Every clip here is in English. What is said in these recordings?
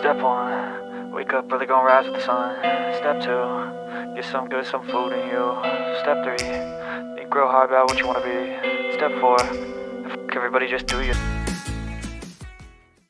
Step one, wake up early, gonna rise with the sun. Step two, get some good, some food in you. Step three, think real hard about what you wanna be. Step four, everybody just do you.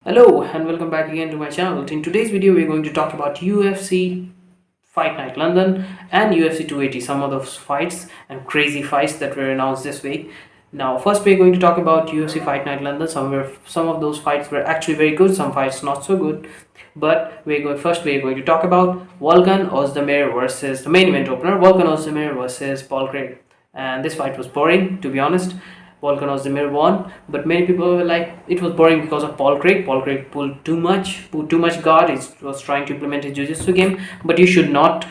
Hello and welcome back again to my channel. In today's video we're going to talk about UFC Fight Night London and UFC 280, some of those fights and crazy fights that were announced this week. Now first we're going to talk about UFC Fight Night London. Some of those fights were actually very good, some fights not so good. But we're going to talk about Volkan Ozdemir versus the main event opener, Volkan Ozdemir versus Paul Craig. And this fight was boring, to be honest. Volkan Ozdemir won, but many people were like, it was boring because of Paul Craig. Paul Craig put too much guard. He was trying to implement his jiu-jitsu game, but you should not,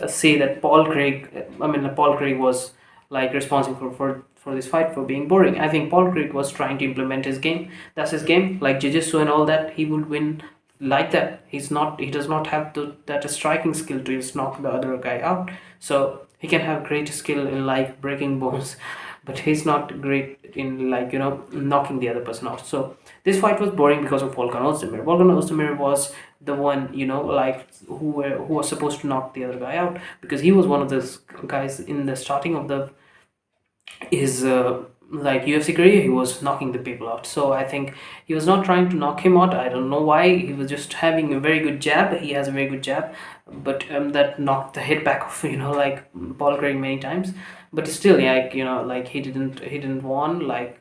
say that Paul Craig was like responsible for this fight for being boring. I think Paul Craig was trying to implement his game. That's his game, like jiu-jitsu and all that. He would win like that. He does not have that striking skill to just knock the other guy out. So he can have great skill in like breaking bones, but he's not great in knocking the other person out. So this fight was boring because of Volkan Ozdemir. Volkan Ozdemir was the one who was supposed to knock the other guy out, because he was one of those guys in the starting of his UFC career. He was knocking the people out. So I think he was not trying to knock him out. I don't know why. He was just having a very good jab. He has a very good jab, but that knocked the head back of Paul Craig many times. But still, he didn't won like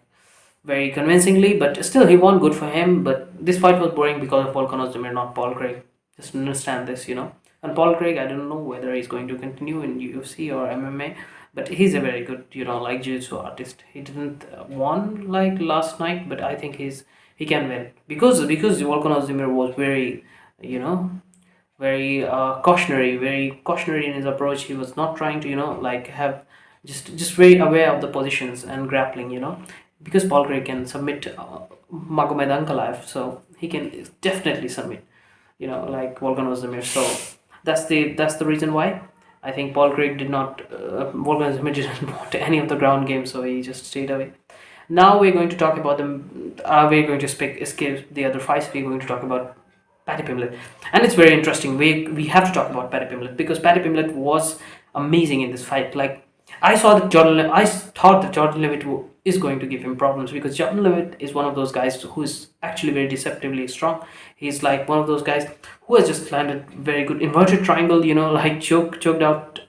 very convincingly, but still he won. Good for him. But this fight was boring because of Volkan Ozdemir, not Paul Craig. Just understand this. And Paul Craig, I don't know whether he's going to continue in UFC or MMA, but he's a very good, jiu-jitsu artist. He didn't won like last night, but I think he can win because Volkan Ozdemir was very, very cautionary in his approach. He was not trying to, have just very aware of the positions and grappling. Because Paul Craig can submit Magomed Ankalaev, so he can definitely submit, like Volkan Ozdemir. So that's the reason why I think Paul Craig did not. Volkan Ozdemir didn't want any of the ground game, so he just stayed away. Now we're going to talk about them. We're going to escape the other fights. We're going to talk about Paddy Pimblett, and it's very interesting. We have to talk about Paddy Pimblett because Paddy Pimblett was amazing in this fight. Like I thought that Jordan Levitt is going to give him problems, because Jordan Levitt is one of those guys who is actually very deceptively strong. He's like one of those guys who has just landed very good inverted triangle. Like choked out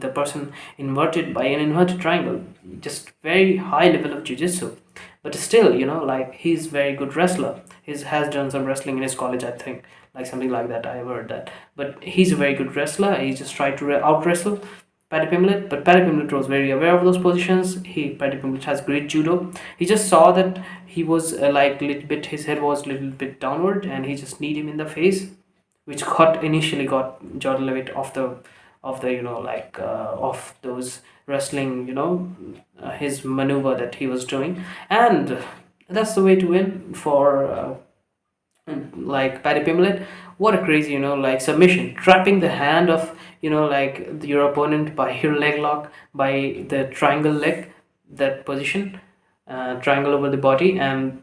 the person inverted by an inverted triangle. Just very high level of jiu-jitsu. But still, like he's very good wrestler. He has done some wrestling in his college, I think, like something like that. I have heard that. But he's a very good wrestler. He just tried to out wrestle Paddy Pimblett, but Paddy Pimblett was very aware of those positions. Paddy Pimblett has great judo. He just saw that he was his head was a little bit downward, and he just kneed him in the face, which initially got Jordan Levitt off of those wrestling, his maneuver that he was doing, and that's the way to win for Paddy Pimblett. What a crazy, submission, trapping the hand of, your opponent by your leg lock, by the triangle leg, that position, triangle over the body, and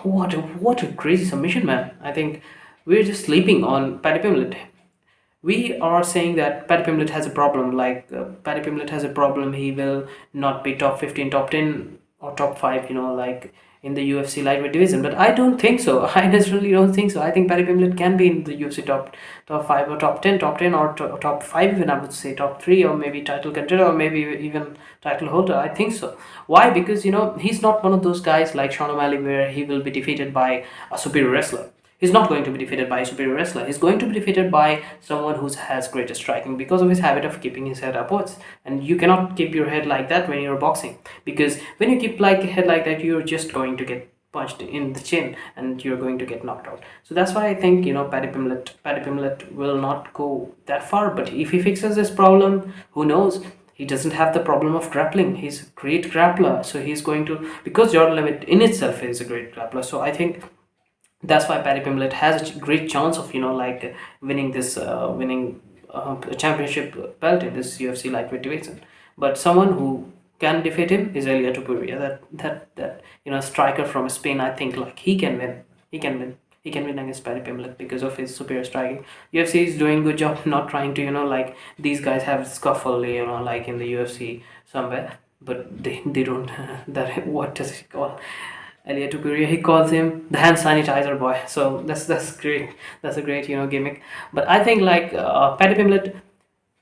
what a crazy submission, man. I think we're just sleeping on Paddy Pimblett. We are saying that Paddy Pimblett has a problem. Paddy Pimblett has a problem. He will not be top 15, top 10, or top 5. In the UFC lightweight division. But I don't think so. I necessarily don't think so. I think Paddy Pimblett can be in the UFC top 5 or top 10, or top 5 even. I would say top 3, or maybe title contender, or maybe even title holder. I think so. Why? Because he's not one of those guys like Sean O'Malley where he will be defeated by a superior wrestler. He's not going to be defeated by a superior wrestler. He's going to be defeated by someone who has greater striking, because of his habit of keeping his head upwards. And you cannot keep your head like that when you're boxing, because when you keep like a head like that, you're just going to get punched in the chin and you're going to get knocked out. So that's why I think Paddy Pimblett will not go that far. But if he fixes this problem, who knows? He doesn't have the problem of grappling. He's a great grappler, so he's going to, because Jordan Levitt in itself is a great grappler. So I think that's why Paddy Pimblett has a great chance of winning this championship belt in this UFC lightweight division. But someone who can defeat him is Elia Topuria. That striker from Spain. I think he can win. He he can win against Paddy Pimblett because of his superior striking. UFC is doing good job not trying to, like these guys have scuffle, like in the UFC somewhere, but they don't. That what does he call? Elliot Tupuria, he calls him the hand sanitizer boy. So that's great. That's a great gimmick. But I think like Paddy Pimblett.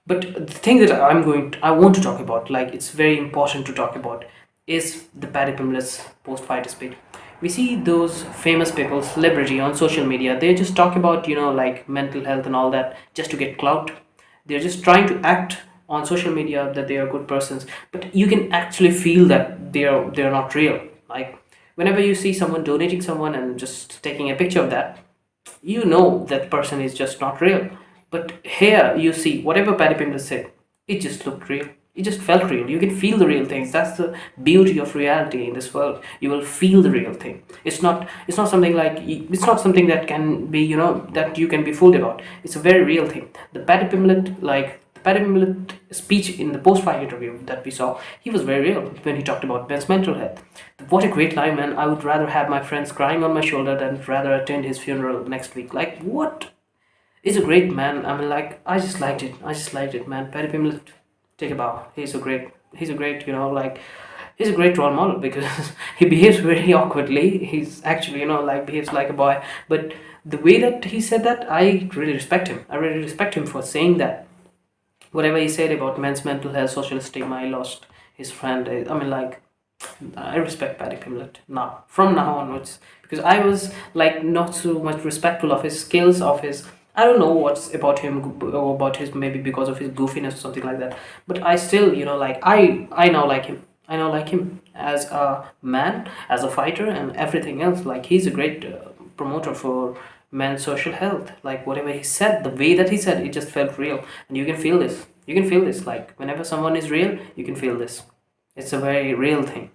But the thing that I want to talk about, like it's very important to talk about, is the Paddy Pimblett's post-fight speech. We see those famous people, celebrity on social media. They just talk about like mental health and all that just to get clout. They're just trying to act on social media that they are good persons, but you can actually feel that they're not real. Like whenever you see someone donating someone and just taking a picture of that, you know that person is just not real. But here you see whatever Paddy Pimblett said, it just looked real. It just felt real. You can feel the real things. That's the beauty of reality in this world. You will feel the real thing. It's not something like it's not something that can be that you can be fooled about. It's a very real thing. The Paddy Pimblett speech in the post-fight interview that we saw, he was very real when he talked about men's mental health. What a great line, man. I would rather have my friends crying on my shoulder than rather attend his funeral next week. Like, what? He's a great man. I mean, like, I just liked it. I just liked it, man. Paddy Pimblett, take a bow. He's a great, he's a great role model because he behaves very awkwardly. He's actually, like, behaves like a boy. But the way that he said that, I really respect him. I really respect him for saying that. Whatever he said about men's mental health, social stigma, he lost his friend. I mean, like, I respect Paddy Pimblett now, from now onwards, because I was like not so much respectful of his skills, of his. I don't know what's about him, or about his, maybe because of his goofiness or something like that. But I still, like I now like him. I now like him as a man, as a fighter, and everything else. Like he's a great promoter for men's social health. Like whatever he said, the way that he said, it just felt real, and you can feel this. You can feel this. Like whenever someone is real, you can feel this. It's a very real thing.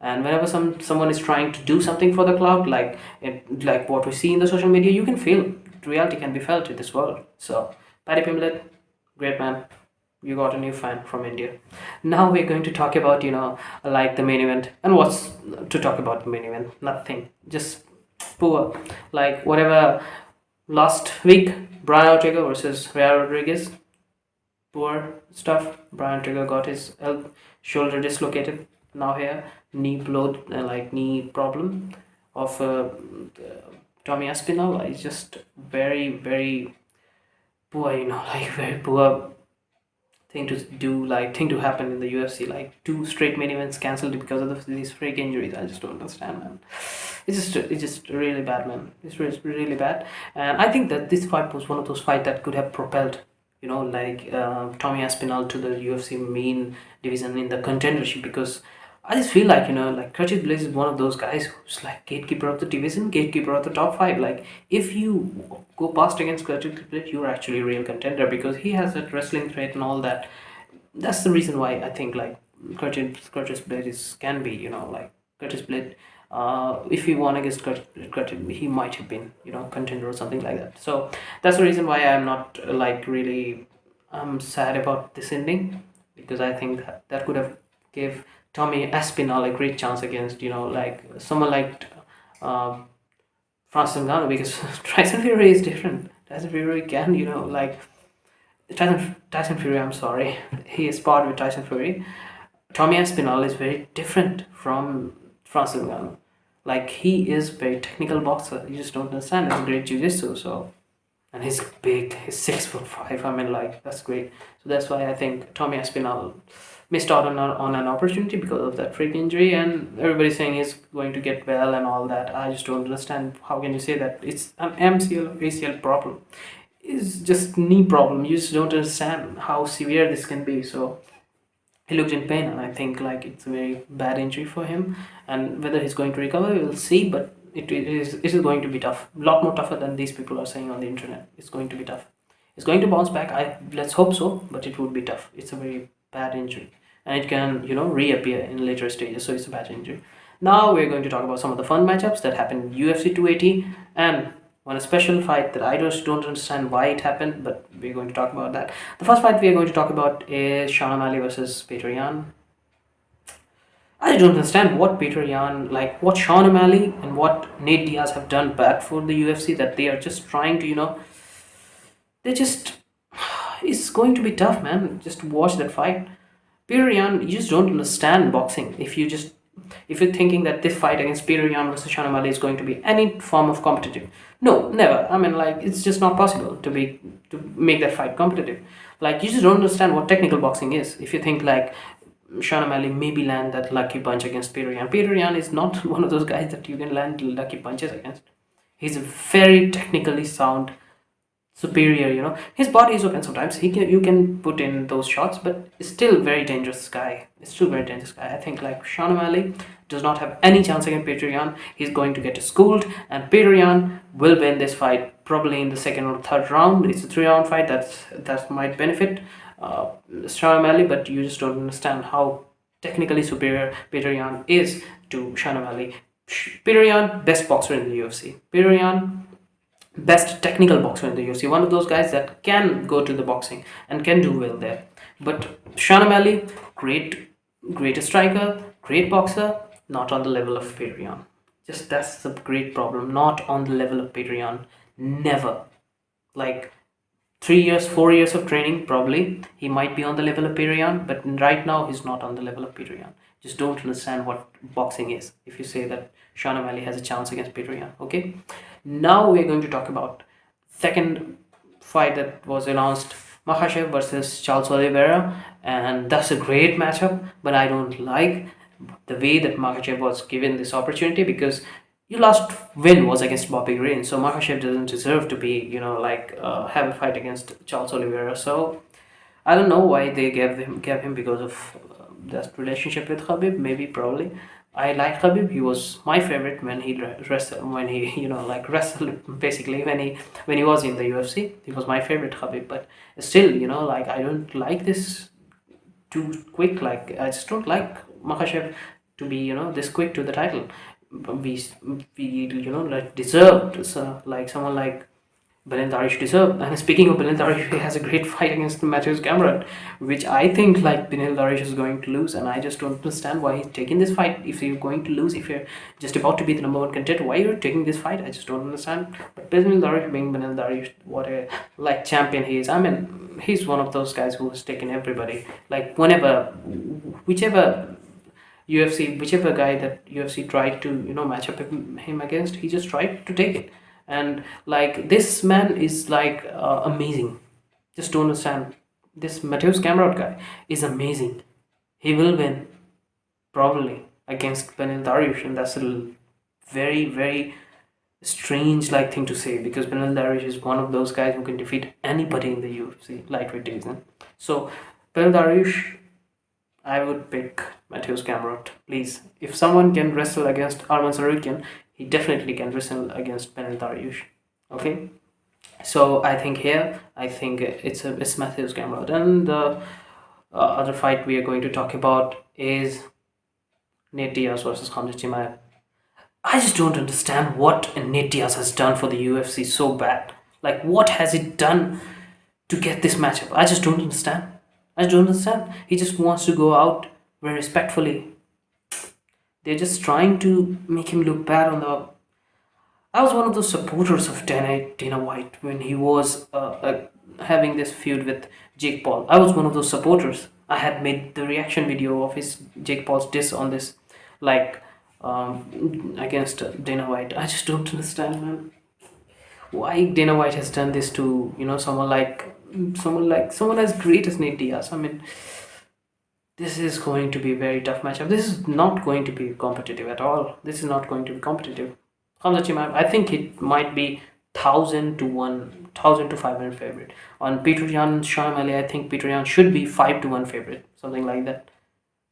And whenever someone is trying to do something for the cloud, like what we see in the social media, you can feel reality can be felt in this world. So Paddy Pimblett, great man, you got a new fan from India. Now we're going to talk about like the main event. And what's to talk about the main event? Nothing, just poor, like whatever. Last week, Brian Ortega versus Ray Rodriguez, poor stuff. Brian Trigger got his shoulder dislocated. Now here, knee blow, like knee problem of Tommy Aspinall is just very, very poor. Like very poor thing to do, like thing to happen in the UFC. Like two straight main events cancelled because of these freak injuries. I just don't understand, man. It's just really bad, man. It's really bad, and I think that this fight was one of those fights that could have propelled like Tommy Aspinall to the UFC main division in the contendership, because I just feel like like Curtis Blaze is one of those guys who's like gatekeeper of the division, gatekeeper of the top five. Like if you go past against Curtis Blaze, you're actually a real contender because he has that wrestling threat and all that. That's the reason why I think like Curtis Blaze can be like Curtis Blaze. If he won against Curtis, he might have been contender or something like that. So that's the reason why I'm not like really sad about this ending, because I think that could have gave Tommy Aspinall a great chance against like someone like uh, Francis Ngannou, because Tyson Fury is different. Tyson Fury can like Tyson Fury. I'm sorry, he is sparred with Tyson Fury. Tommy Aspinall is very different from Francis Ngannou. Like he is very technical boxer. You just don't understand. He's great jiu-jitsu. So, and he's big. He's 6'5". I mean, like that's great. So that's why I think Tommy Aspinall missed out on an opportunity because of that freak injury. And everybody's saying he's going to get well and all that. I just don't understand. How can you say that? It's an MCL ACL problem. It's just knee problem. You just don't understand how severe this can be. So he looked in pain, and I think like it's a very bad injury for him. And whether he's going to recover, we'll see. But it is going to be tough, a lot more tougher than these people are saying on the internet. It's going to be tough. It's going to bounce back. Let's hope so, but it would be tough. It's a very bad injury, and it can reappear in later stages. So it's a bad injury. Now we're going to talk about some of the fun matchups that happened in UFC 280, and one special fight that I just don't understand why it happened, but we're going to talk about that. The first fight we are going to talk about is Sean O'Malley versus Peter Yan. I don't understand what Peter Yan, like what Sean O'Malley and what Nate Diaz have done bad for the UFC, that they are just trying to, they just, it's going to be tough, man. Just watch that fight. Peter Yan, you just don't understand boxing. If you're thinking that this fight against Peter Yan versus Sean O'Malley is going to be any form of competitive, no, never. I mean, like, it's just not possible to make that fight competitive. Like, you just don't understand what technical boxing is. If you think like Sean O'Malley maybe land that lucky punch against Peter Yan. Peter Yan is not one of those guys that you can land lucky punches against. He's a very technically sound, superior. His body is open sometimes. You can put in those shots, but it's still very dangerous guy. It's still very dangerous guy. I think like Sean O'Malley does not have any chance against Peter Yan. He's going to get schooled, and Peter Yan will win this fight probably in the second or third round. It's a 3-round fight. That might benefit Sean O'Malley, but you just don't understand how technically superior Peter Yan is to Sean O'Malley. Peter Yan, best boxer in the UFC. Peter Yan, best technical boxer in the UFC. One of those guys that can go to the boxing and can do well there. But Sean O'Malley, great striker, great boxer, not on the level of Peter Yan. Just that's the great problem. Not on the level of Peter Yan. Never. Like 3 years, 4 years of training, probably he might be on the level of Peter Yan, but right now he's not on the level of Peter Yan. Just don't understand what boxing is if you say that Sean O'Malley has a chance against Peter Yan. Okay, now we're going to talk about second fight that was announced: Makhachev versus Charles Oliveira, and that's a great matchup. But I don't like the way that Makhachev was given this opportunity, because your last win was against Bobby Green, so Makhachev doesn't deserve to be, have a fight against Charles Oliveira. So I don't know why they gave him because of that relationship with Khabib. Maybe probably. I like Khabib. He was my favorite when he wrestled. When he wrestled, basically when he was in the UFC. He was my favorite Khabib. But still, I don't like this too quick. Like, I just don't like Makhachev to be this quick to the title. We like deserved, so like someone like Benin Dariush deserved. And speaking of Benin Dariush, he has a great fight against Matthews Gamrot, which I think like Benin Dariush is going to lose, and I just don't understand why he's taking this fight. If you're going to lose, if you're just about to be the number one contender, why you're taking this fight? I just don't understand. But Benin Dariush, being Benin Dariush, what a like champion he is. I mean, he's one of those guys who has taken everybody. Like whenever, whichever whichever guy that UFC tried to match up him against, he just tried to take it. And like this man is like amazing. Just don't understand. This Mateusz Gamrot guy is amazing. He will win probably against Benin Dariush, and that's a very very strange like thing to say, because Benin Dariush is one of those guys who can defeat anybody in the UFC lightweight division. So Benin Dariush, I would pick Mateusz Gamrot. Please, if someone can wrestle against Arman Tsarukyan, he definitely can wrestle against Benin Dariush. Okay, so I think it's Mateusz Gamrot. And the other fight we are going to talk about is Nate Diaz versus Khamzat Chimaev. I just don't understand what Nate Diaz has done for the UFC so bad. Like, what has he done to get this matchup? I just don't understand. He just wants to go out very respectfully. They're just trying to make him look bad on the. I was one of those supporters of Dana White when he was having this feud with Jake Paul. I was one of those supporters. I had made the reaction video of his Jake Paul's diss on this, like against Dana White. I just don't understand, man. Why Dana White has done this to someone as great as Nate Diaz. I mean, this is going to be a very tough matchup. This is not going to be competitive at all. This is not going to be competitive. Khamzat Chimaev, I think it might be 1,000 to 500 favorite. On Peter Yan, Sean O'Malley, I think Peter Yan should be 5-1 favorite, something like that.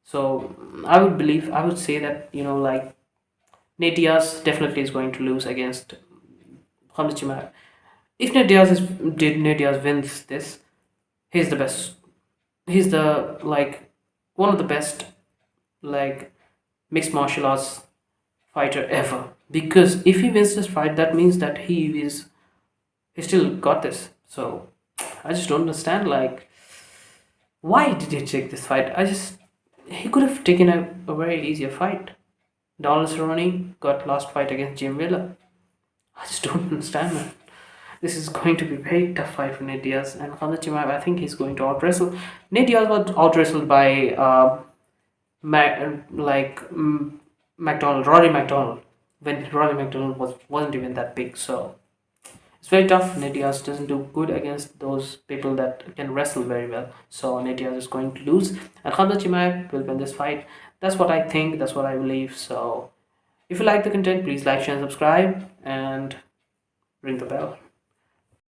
So I would say that Nate Diaz definitely is going to lose against Khamzat Chimaev. If Nate Diaz wins this, he's the best. He's the one of the best mixed martial arts fighter ever. Because if he wins this fight, that means that he still got this. So I just don't understand why did he take this fight. he could have taken a very easier fight. Donald Cerrone got last fight against Jim Miller. I just don't understand, man. This is going to be a very tough fight for Nate Diaz and Khamzat Chimaev. I think he's going to out wrestle. Nate Diaz was out wrestled by McDonald, Rory McDonald, when Rory McDonald wasn't even that big. So it's very tough. Nate Diaz doesn't do good against those people that can wrestle very well. So Nate Diaz is going to lose, and Khamzat Chimaev will win this fight. That's what I think. That's what I believe. So if you like the content, please like, share, and subscribe, and ring the bell.